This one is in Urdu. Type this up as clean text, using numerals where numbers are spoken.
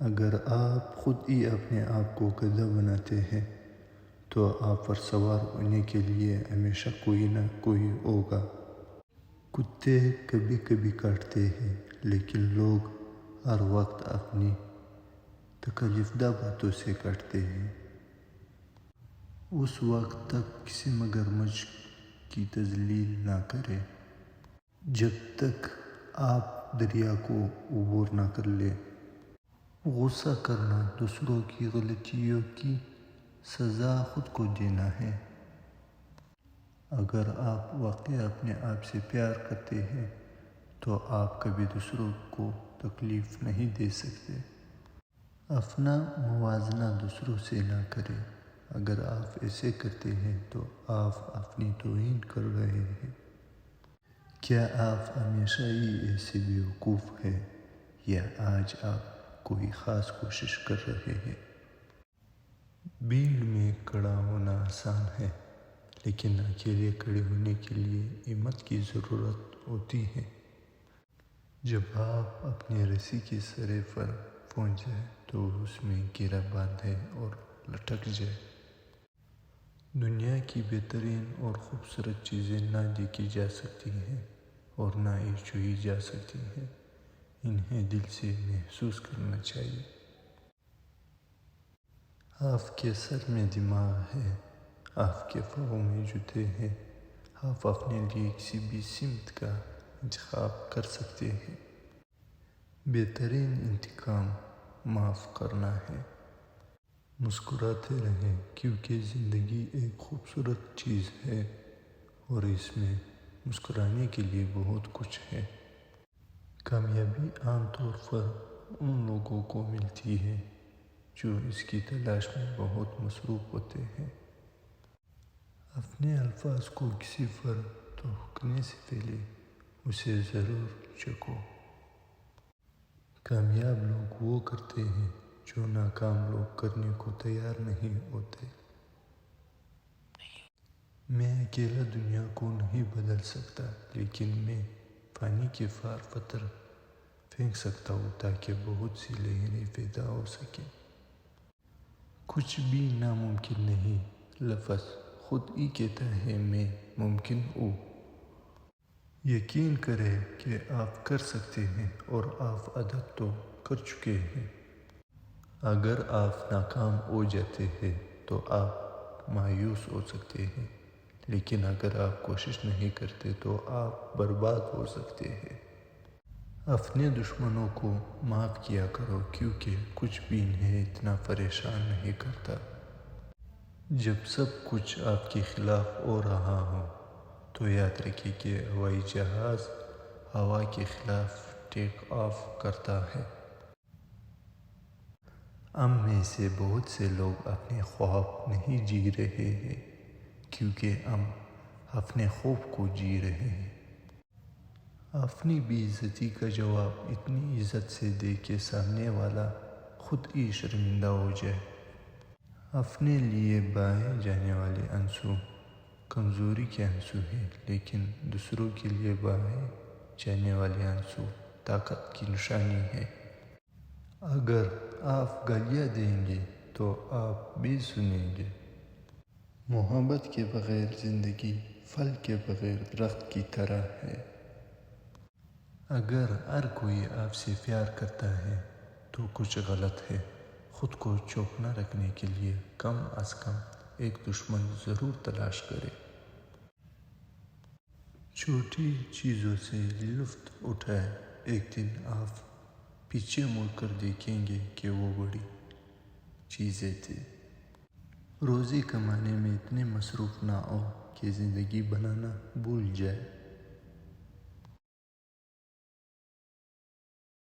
اگر آپ خود ہی اپنے آپ کو گدھا بناتے ہیں تو آپ پر سوار ہونے کے لیے ہمیشہ کوئی نہ کوئی ہوگا۔ کتے کبھی کبھی کاٹتے ہیں لیکن لوگ ہر وقت اپنی تکلیف دہ باتوں سے کاٹتے ہیں۔ اس وقت تک کسی مگرمچھ کی تذلیل نہ کریں جب تک آپ دریا کو عبور نہ کر لیں۔ غصہ کرنا دوسروں کی غلطیوں کی سزا خود کو دینا ہے۔ اگر آپ واقعی اپنے آپ سے پیار کرتے ہیں تو آپ کبھی دوسروں کو تکلیف نہیں دے سکتے۔ اپنا موازنہ دوسروں سے نہ کریں۔ اگر آپ ایسے کرتے ہیں تو آپ اپنی توہین کر رہے ہیں۔ کیا آپ ہمیشہ ہی ایسے بیوقوف ہیں یا آج آپ کوئی خاص کوشش کر رہے ہیں؟ بھیڑ میں کھڑا ہونا آسان ہے لیکن اکیلے کھڑے ہونے کے لیے ہمت کی ضرورت ہوتی ہے۔ جب آپ اپنی رسی کے سرے پر پہنچ جائیں تو اس میں گرہ باندھیں اور لٹک جائیں۔ دنیا کی بہترین اور خوبصورت چیزیں نہ دیکھی جا سکتی ہیں اور نہ ہی چھوئی جا سکتی ہیں، انہیں دل سے محسوس کرنا چاہیے۔ آپ کے سر میں دماغ ہے، آپ کے پاؤں میں جوتے ہیں، آپ اپنے لیے کسی بھی سمت کا انتخاب کر سکتے ہیں۔ بہترین انتقام معاف کرنا ہے۔ مسکراتے رہیں کیونکہ زندگی ایک خوبصورت چیز ہے اور اس میں مسکرانے کے لیے بہت کچھ ہے۔ کامیابی عام طور پر ان لوگوں کو ملتی ہے جو اس کی تلاش میں بہت مصروف ہوتے ہیں۔ اپنے الفاظ کو کسی پر تھوکنے سے پہلے اسے ضرور چکھو۔ کامیاب لوگ وہ کرتے ہیں جو ناکام لوگ کرنے کو تیار نہیں ہوتے۔ میں اکیلا دنیا کو نہیں بدل سکتا لیکن میں پانی کے پار پتھر پھینک سکتا ہوں تاکہ بہت سی لہریں پیدا ہو سکیں۔ کچھ بھی ناممکن نہیں، لفظ خود ہی کہتا ہے میں ممکن ہوں۔ یقین کریں کہ آپ کر سکتے ہیں اور آپ عادت تو کر چکے ہیں۔ اگر آپ ناکام ہو جاتے ہیں تو آپ مایوس ہو سکتے ہیں لیکن اگر آپ کوشش نہیں کرتے تو آپ برباد ہو سکتے ہیں۔ اپنے دشمنوں کو معاف کیا کرو کیونکہ کچھ بھی انہیں اتنا پریشان نہیں کرتا۔ جب سب کچھ آپ کے خلاف ہو رہا ہو تو یاد رکھیں کہ ہوائی جہاز ہوا کے خلاف ٹیک آف کرتا ہے۔ ہم میں سے بہت سے لوگ اپنے خواب نہیں جی رہے ہیں کیونکہ ہم اپنے خوف کو جی رہے ہیں۔ اپنی بے عزتی کا جواب اتنی عزت سے دے کہ سامنے والا خود ہی شرمندہ ہو جائے۔ اپنے لیے بہائے جانے والے آنسو کمزوری کے آنسو ہیں لیکن دوسروں کے لیے بہائے جانے والے آنسو طاقت کی نشانی ہے۔ اگر آپ گالیاں دیں گے تو آپ بھی سنیں گے۔ محبت کے بغیر زندگی پھل کے بغیر درخت کی طرح ہے۔ اگر ہر کوئی آپ سے پیار کرتا ہے تو کچھ غلط ہے۔ خود کو چوکنا رکھنے کے لیے کم از کم ایک دشمن ضرور تلاش کریں۔ چھوٹی چیزوں سے لطف اٹھائیں، ایک دن آپ پیچھے مڑ کر دیکھیں گے کہ وہ بڑی چیزیں تھیں۔ روزی کمانے میں اتنے مصروف نہ ہو کہ زندگی بنانا بھول جائے۔